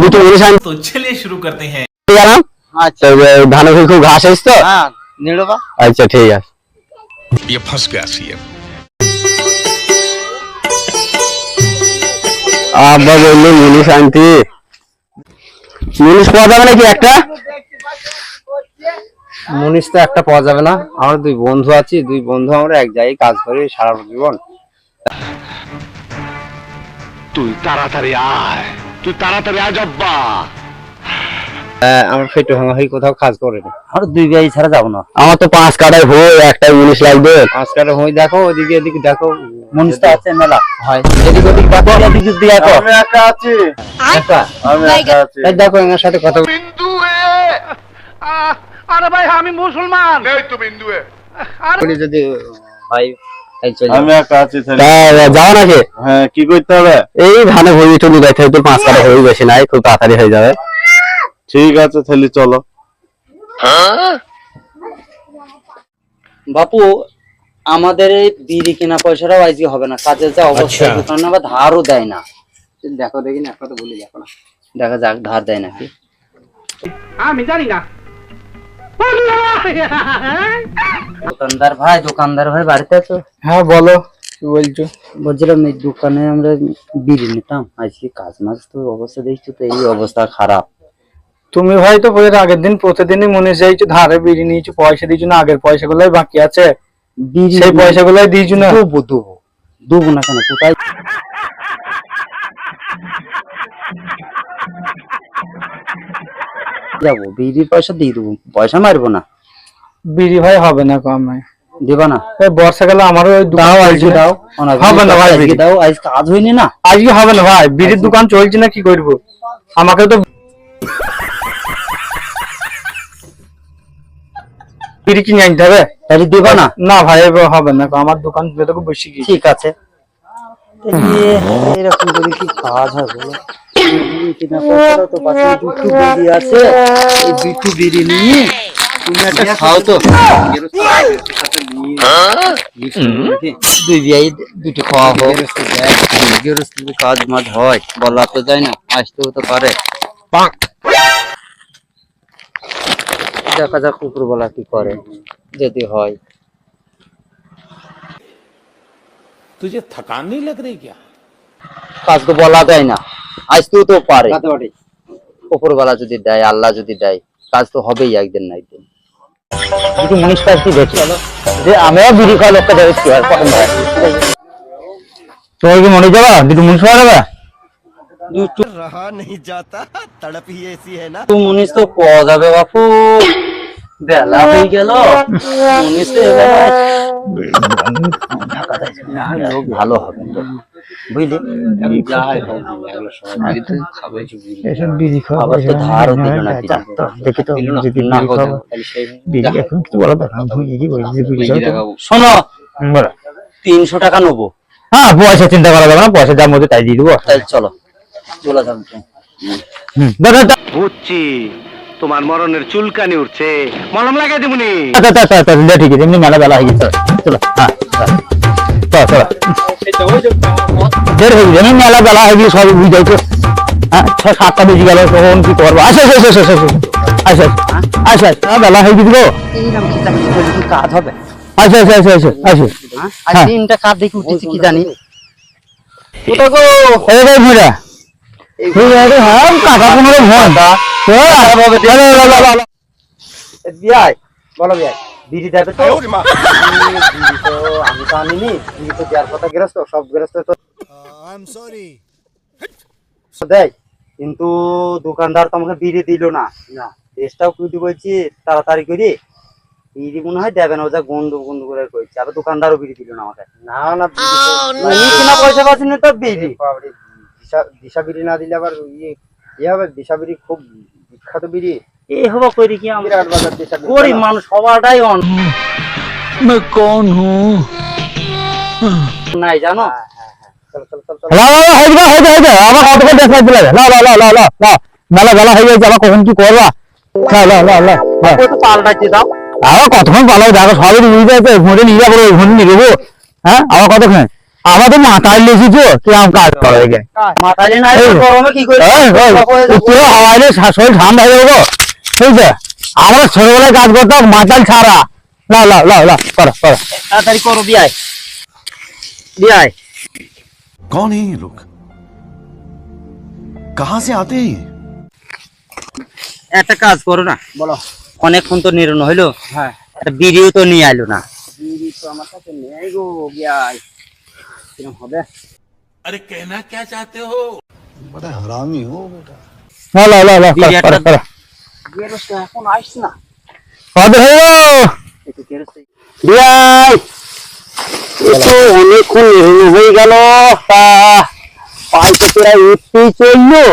দুটো মুনিশ আনছি। तो चलिए शुरू करते हैं। আচ্ছা ধানে খুব ঘাস হয়েছে তো। হ্যাঁ নিড়বা। আচ্ছা ঠিক আছে। ये फंस गया सीएम। আব্বা বললো মুনিশ আনতি, মুনিশ পাওয়া যাবে নাকি একটা? মুনিশ তো একটা পাওয়া যাবে না, আমার দুই বন্ধু আছে, দুই বন্ধু আমরা এক জায়গায় কাজ করি সারা জীবন। তুই তাড়াতাড়ি আয় জব্বা। আমার পেটু ভাঙা হয়ে কোথাও কাজ করে না, আমরা দুই ভাই ছাড়া যাবো না। আমার তো 5 কাটায় হয়ে একটা মুনিশ লাগবে। আজকাল হয়ে দেখো ওদিকে এদিকে দেখো, মুনিশ তো আছে মেলা হয়, এদিক ওদিক দেখো, এদিক ওদিক দেখো। আমি একা আছি, আমি একা আছি। এই দেখো এর সাথে কথা বিন্দু আরে ভাই আমি মুসলমান এই তো বিন্দু বলি যদি ভাই আমি একা আছি। যাও নাকি? হ্যাঁ কি করতে হবে? এই ধানে ভুঁড়ি টুলি যাইতে হয়তো 5 কাটা হয়ে বেশি নাই, খুব তাড়াতাড়ি হয়ে যাবে। ঠিক আছে তাহলে চলো। বাপু আমাদের এই বিড়ি কেনা পয়সাটাও আজকে হবে না, কাজের যা অবস্থা, দোকান আবার ধারও দেয় না। দেখো দেখি না, একটা তো বলি দেখো না, দেখা যাক ধার দেয় নাকি। আমি জানি না। দোকানদার ভাই বাড়িতে আছো? হ্যাঁ বলো, কি বলছো? বলছিলাম এই দোকানে আমরা বিড়ি নিতাম, আজকে কাজ মাছ তো অবস্থা দেখছো তো, এই অবস্থা খারাপ। তুমি ভাই তো আগের দিন প্রতিদিনই মনে চাইছো ধারে বিড়ি নিয়েছো, পয়সা দিয়েছো না, আগের পয়সাগুলোই বাকি আছে, বিড়ি সেই পয়সাগুলোই দিয়েছো না? দেবো না কেন, কোথায় যাবো? বিড়ির পয়সা দিয়ে দেবো, পয়সা মারবো না। বিড়ি ভাই হবে না কমে, দেবা না? এই বর্ষাকালে আমারও ওই দাও আজকে দাও, হবে না ভাই, আজকে দাও, আজ কাজ হয়নি না, আজকে হবে না ভাই, বিড়ির দোকান চলছে না, কি করবো? আমাকে তো বিড়ি কিনে আনতে হবে। তাহলে দেবা না? না ভাই এবার হবে না, আমার দোকান তো বেশি কি। ঠিক আছে, এরকম করে কি কাজ হয় বলো? তো পাশে দুটো বিড়ি আছে, এই দুটো বিড়ি নিয়ে তুমি একটা খাও তো, দুই বিয়াই দুটো খাওয়া হোক, গৃহস্থী কাজ মাঝ হয়, বলা তো যায় না, আসতেও তো পারে। দেখা যাক কুকুর বলা কি করে, যদি হয়। तुझे थकान नहीं लग रही क्या? কাজ তো বলা যায় না, আসতেও তো পারে, উপরওয়ালা যদি দেয়, আল্লাহ যদি দেয়, কাজ তো হবেই একদিন না একদিন। যদি মুনিশ কাজ কি দেখি যে আমিও বিড়ি খাওয়া লোকটা দেখছি আর কখন হয়। তোমার কি মনে যাবা দুটো মুনিশ পাওয়া যাবে? रहा नहीं जाता, तड़प ही ऐसी है ना। তো মুনিশ তো পাওয়া যাবে বাপু, বেলা হয়ে গেল, মুনিশ তো লোক ভালো হবে বুঝলি, যাই হোক এসব বিড়ি আবার তো ধারও দিল না, দেখি তো যদি না হতো তাহলে সেই এখন কিছু বলা দরকার না, ভুলে কি বলি বিড়ি শোনো, বলো। 300 টাকা নেবো। হ্যাঁ পয়সা চিন্তা করা যাবে না, পয়সা যার মধ্যে তাই দিয়ে দেবো। তাই চলো চলে যাবো। বুঝছি তোমার মরণের চুলকানি উঠছে, মলম লাগাই দেবনি। ঠিক আছে, এমনি মেলা বেলা হয়ে গেছে, চলো। হ্যাঁ চলো দেরি হয়ে গেছে, মেলা বেলা হয়ে গেছে, সবই বুঝাই তো। হ্যাঁ 6-7টা বেজে গেল, তখন কি করবো? আচ্ছা বেলা হয়ে গেছিল, এইরকম কি কাজ হবে? আচ্ছা 3টা কাজ দেখে উঠেছি কি জানি। কাকা কোনো বিয়াই বলো, বিয়াই বিড়ি দেবে তো? আমি তো আনিনি, বিড়ি তো দেওয়ার কথা গৃহস্থ, সব গৃহস্থ তো দেয়, কিন্তু দোকানদার তো আমাকে বিড়ি দিল না। চেষ্টাও করে বলছি তাড়াতাড়ি করে, বিড়ি মনে হয় দেবে না, ও যা গন্ধ করে কইছে, আর দোকানদারও বিড়ি দিল না আমাকে। না কিনা পয়সা পাচ্ছি না তো বিড়ি, দিশা বিড়ি না দিলে আবার ইয়ে হবে। দিশা বিড়ি খুব বিখ্যাত বিড়ি, এই হবো করি কি আমরা গরিব মানুষ সবারটাই অন নাই জানো। মেলা বেলা হয়ে গেছে, আবার কখন কি করবা? পাল্টাইতে দাও, আবার কতক্ষণ পালাও, দেখো সবই বুঝতে আছে, ঘুরে নিয়ে যাবো, ঘুরে নিয়ে যাবো। হ্যাঁ আবার কতক্ষণ আমাদের মাথায় লেগেছো কি আম কাজ করে গে মাথায় না গরমে কি করে পুরো হাওয়ায় শরীর ঠান্ডা হয়ে যাবো ঠিক আছে আমরা ছোটবেলায় কাজ করতাম মাথাল ছাড়া না না না না করো করো তাড়াতাড়ি করো বিয়াই বিয়াই कौन है ये लोग कहां से आते हैं ये? একটা কাজ করো না বলো অনেকক্ষণ তো নিরনো হইলো হ্যাঁ একটা বিড়িও তো নিয়ে আইলো না বিড়ি তো আমার কাছে নেই গো বিয়াই কিরম হবে अरे कहना क्या चाहते हो? बड़ा हरामी हो बेटा। না না না বিড়ি করো একটা করো গেরস তো এখন আসছে না কত হলো একটু গেরস বিয়াই তো অনেকক্ষণ নিরনো হয়ে গেল তা পাইতে প্রায় উঠতেই চললো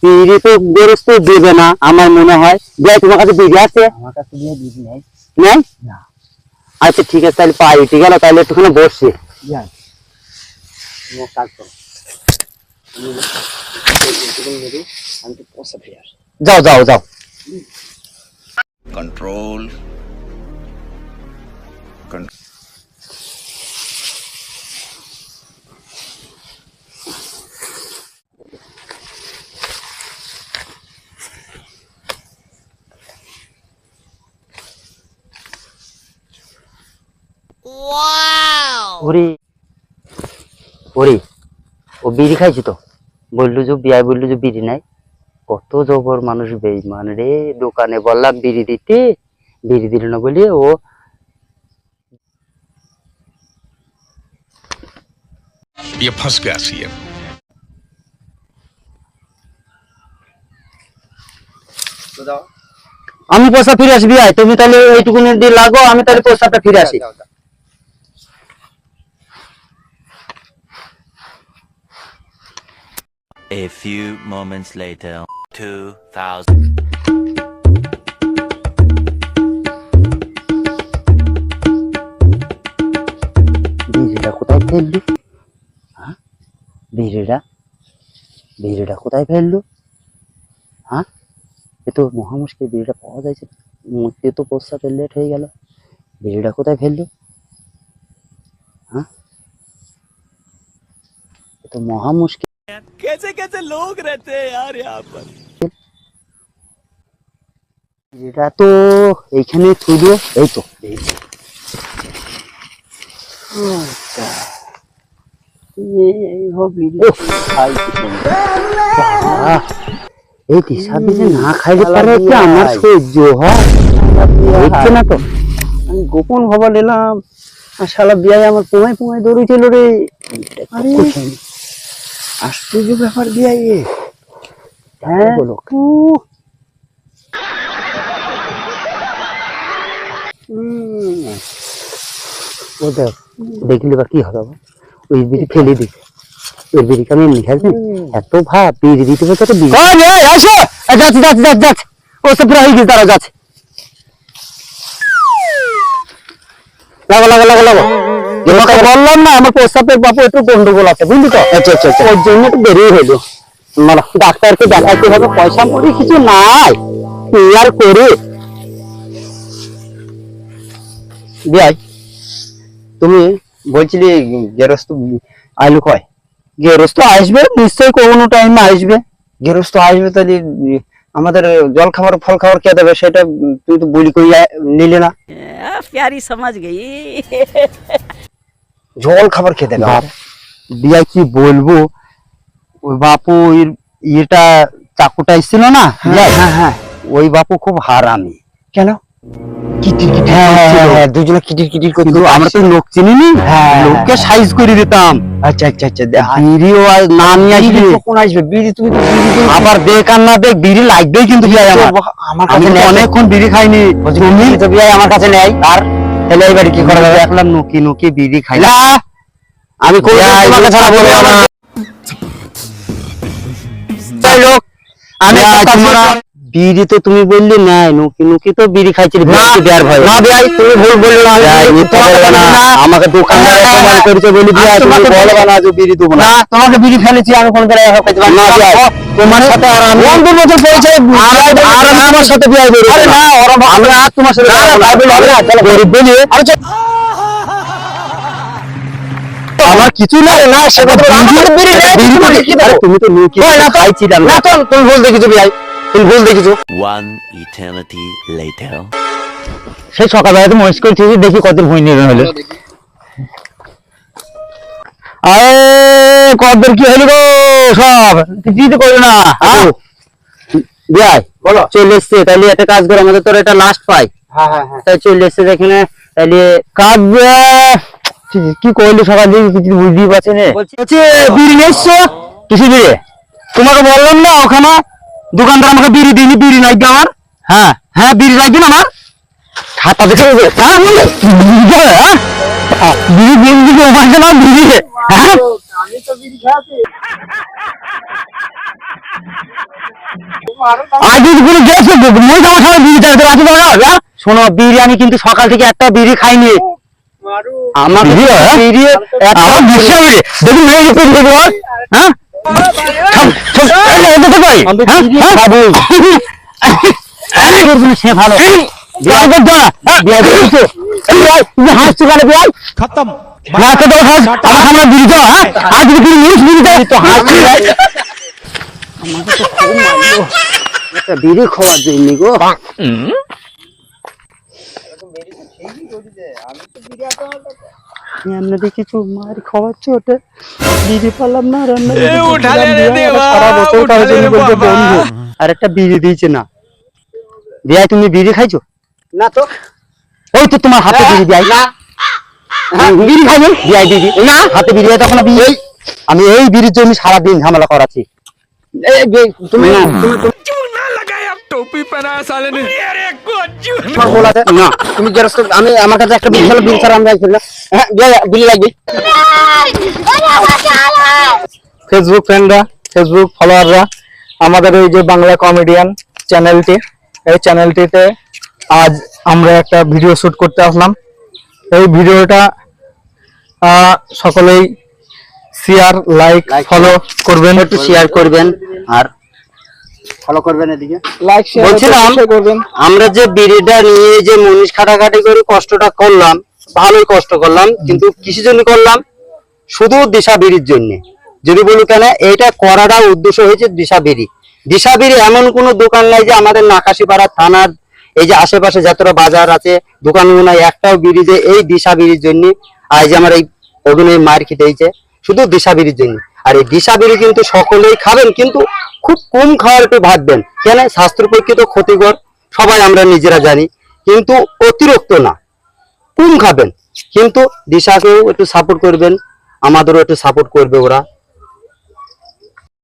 বিড়ি তো বেরোতে দেবে না আমার মনে হয় বিয়াই তোমার কাছে বিড়ি আছে আমার কাছে বিয়ে দিবি নাই নেই না আচ্ছা ঠিক আছে তাহলে পাই উঠে গেল তাহলে একটুখানি বসছি বিয়াই তুমি এক কাজ করো আমি তো পয়সা ফিরে আসি যাও যাও যাও कंट्रोल ওরে ওরে ও বিড়ি খাইছি তো বললো যে বিয়াই বললো যে বিড়ি নাই কত জবর মানুষ বেঈমান রে দোকানে বললাম বিড়ি দিতে বিড়ি দিল না বলে ও ये फंस गया सीएम। আমি পয়সা ফিরে আসবি আয় তুমি তাহলে এইটুকুনি দিয়ে লাগো আমি তাহলে পয়সাটা ফিরে আসি A few moments later, 2000. বিড়িটা কোথায় ফেললু হ্যাঁ বিড়িটা কোথায় ফেললু হ্যাঁ এ তো মহা মুশকিল বিড়িটা পাওয়া যাচ্ছে না। মূর্তি তো প্রস্তাবের লেট হয়ে গেল বিড়িটা কোথায় ফেললু হ্যাঁ এ তো মহা মুশকিল कैसे कैसे लोग रहते हैं यार यहाँ पर। বিড়িটা তো এইখানে থুলো এই তো এই দিশা দিছে না খাইলে পারে কি আমার সহ্য হয় হচ্ছে না তো আমি গোপন ভাবা নিলাম আর শালা বিয়াই আমার পুঙায় পুঙায় দৌড়েছিল রে আরে আশ্চর্য ব্যাপার বিয়াই হ্যাঁ বলো ও দেখ দেখলে বা কি হবে ওই বিড়ি ফেলে দিই ওই বিড়িকে আমি এমনি খাইছি এত ভাব বিড়ি দিতে বলতে তো বিড়ি আসো যাচ্ছে যাচ্ছে যাচ্ছে যাচ্ছে ও সব পুরো হয়ে গেছে তারা যাচ্ছে লাগো লাগো লাগো লাগো যেটা বললাম না আমার প্রস্তাবের বাপু একটু গন্ডগোল আছে বুঝলি তো আচ্ছা আচ্ছা ওর জন্য একটু দেরি হইলো ডাক্তারকে দেখাইতে হবে পয়সা পড়ে কিছু নাই কি আর করে বিয়াই তুমি বলছিলে গেরস্ত আইলু কয় গেরস্ত আসবে নিশ্চয়ই কোনো টাইমে আসবে গেরস্ত আসবে তাহলে আমাদের জল খাবার ফল খাবার কে দেবে সেটা তুই তো বলি কই নিলে না प्यारी समझ गई জল খাবার খেতে দেবে বিয়াই কি বলবো ওই বাপু এটা চাকুটা এসেছিল না হ্যাঁ হ্যাঁ ওই বাপু খুব হারামি কেন কিটির কিটির হ্যাঁ দুজনে কিটির কিটির করছিল আমরা তো লোক চিনি নি লোককে সাইজ করে দিতাম আচ্ছা আচ্ছা আচ্ছা বিড়িও আর না নিয়ে আসবি কখন আসবে বিড়ি তুমি তো বিড়ি আবার দেখ আর না দেখ বিড়ি লাগবেই কিন্তু বিয়াই আমার কাছে অনেকক্ষণ বিড়ি খাইনি তুমি তো বিয়াই আমার কাছে নেই আর তাহলে এবারে কি করা যাবে দেখলাম নুকি নুকি বিড়ি খাই না আমি কই তোমাকে ছাড়া বলবো না লোক আমি তোমরা বিড়ি তো তুমি বললে নাই নুকি নুকি তো বিড়ি খাইছিল বিড়ি দেওয়ার ভয় না ভাই তুমি ভুল বললে না আমাকে দোকানদার অপমান করেছে বলি ভাই তুমি বলবা না যে বিড়ি দেব না তোমাকে বিড়ি ফেলেছি আমি কোন করে খাইতে পারি না ভাই তোমার সাথে আর আমি বন্ধুর মতো পরিচয় আর আমার সাথে বিয়ে করব আরে না আমরা আর তোমার সাথে না ভাই বলি হবে না চলো গরিব বলি আরে আমার কিছু না না সে কথা তুমি তো খাইছিলাম না তো তুমি ভুল দেখিছো ভাই, তুমি ভুল দেখিছো। One eternity later. সেই সকালবেলা তো মহিষ করেছি, দেখি কত ভুঁই নিয়ে হলো। আরে কতদূর কি হলো গো সব, কিছুই তো করলো না। ভাই বলো, চলে এসছে, তাহলে একটা কাজ করো, আমাদের তোর এটা লাস্ট পাই। হ্যাঁ হ্যাঁ হ্যাঁ, তাই চলে এসছে এখানে, তাহলে কাজ কি করলি সকাল থেকে কিছু বুঝতেই পারছি না। বলছি বিড়ি নিয়ে এসছো, কিসে বিড়ি? তোমাকে বললাম না ওখানে দোকানদার আমাকে বিড়ি দিইনি, বিড়ি নাই আমার। হ্যাঁ হ্যাঁ, বিড়ি রাখবেন আমার হাতা দেখে হ্যাঁ বলে বিড়ি দিন দিকে ওখানে না বিড়ি। হ্যাঁ আগে কোনো গেছে মই আমার সবাই বিড়ি চাইতে রাতে দরকার। শোনো, বিড়ি আমি কিন্তু সকাল থেকে একটা বিড়ি খাইনি। আমাকে বিড়ি আমার বিশ্বাস নেই, দেখুন মেয়ে দেখুন দেখুন। হ্যাঁ সে ভালো বিয়ে করতো না, বিয়ে করছো তুমি হাসছো কেন? বিয়ে খতম আমার সামনে বিড়ি তো। হ্যাঁ আর যদি বিড়ি নিউজ বিড়ি দেয় তো হাসছি। আমাকে তো খুব মারলো একটা বিড়ি খাওয়ার জন্য গো। রান্না কিছু মার খাওয়াচ্ছে, ওটা বিড়ি পারলাম না, রান্না সারা বছর কারোর জন্য বলতে বন্ধু আর একটা বিড়ি দিয়েছে না। দিয়া তুমি বিড়ি খাইছো না? তো ওই তো তোমার হাতে বিড়ি দেয় না, বিড়ি খাইছো দিয়াই দিদি না হাতে বিড়ি দেয়, তখন আমি এই বিড়ির জন্য সারাদিন ঝামেলা করাচ্ছি। তুমি टोपी पहनाया साले ने। না তুমি আমি আমার কাছে একটা বিড়ি বিড়ি ছাড়া আমি হ্যাঁ বিড়ি লাগবে। ফেসবুক ফ্রেন্ডরা, ফেসবুক ফলোয়াররা, আমাদের এই যে বাংলা কমেডিয়ান চ্যানেলটি, এই চ্যানেলটিতে আজ আমরা একটা ভিডিও শুট করতে আসলাম। এই ভিডিওটা সকলেই শেয়ার, লাইক, ফলো করবেন, একটু শেয়ার করবেন আর ফলো করবেন। এদিকে লাইক বলছিলাম করবেন। আমরা যে বিড়িটা নিয়ে যে মনীষ খাটাখাটি করে কষ্টটা করলাম, ভালোই কষ্ট করলাম, কিন্তু কিসের জন্য করলাম? শুধু দিশা বিড়ির জন্য। যদি বলি কেন এইটা করাটা উদ্দেশ্য হয়েছে দিশা বিড়ি। দিশা বিড়ি এমন কোনো দোকান নাই যে আমাদের নাকাশিপাড়া থানার এই যে আশেপাশে যতটা বাজার আছে দোকানগুলো নাই, একটাও বিড়ি যে এই দিশা বিড়ির জন্য আজ আমার এই অভিনয় মার খেতে হয়েছে শুধু দিশা বিড়ির জন্য। আর এই দিশা বিড়ি কিন্তু সকলেই খাবেন, কিন্তু খুব কম খাওয়ার একটু ভাববেন, কেন স্বাস্থ্যের পক্ষে তো ক্ষতিকর, সবাই আমরা নিজেরা জানি, কিন্তু অতিরিক্ত না, কম খাবেন। কিন্তু দিশাকেও একটু সাপোর্ট করবেন, আমাদেরও একটু সাপোর্ট করবে ওরা।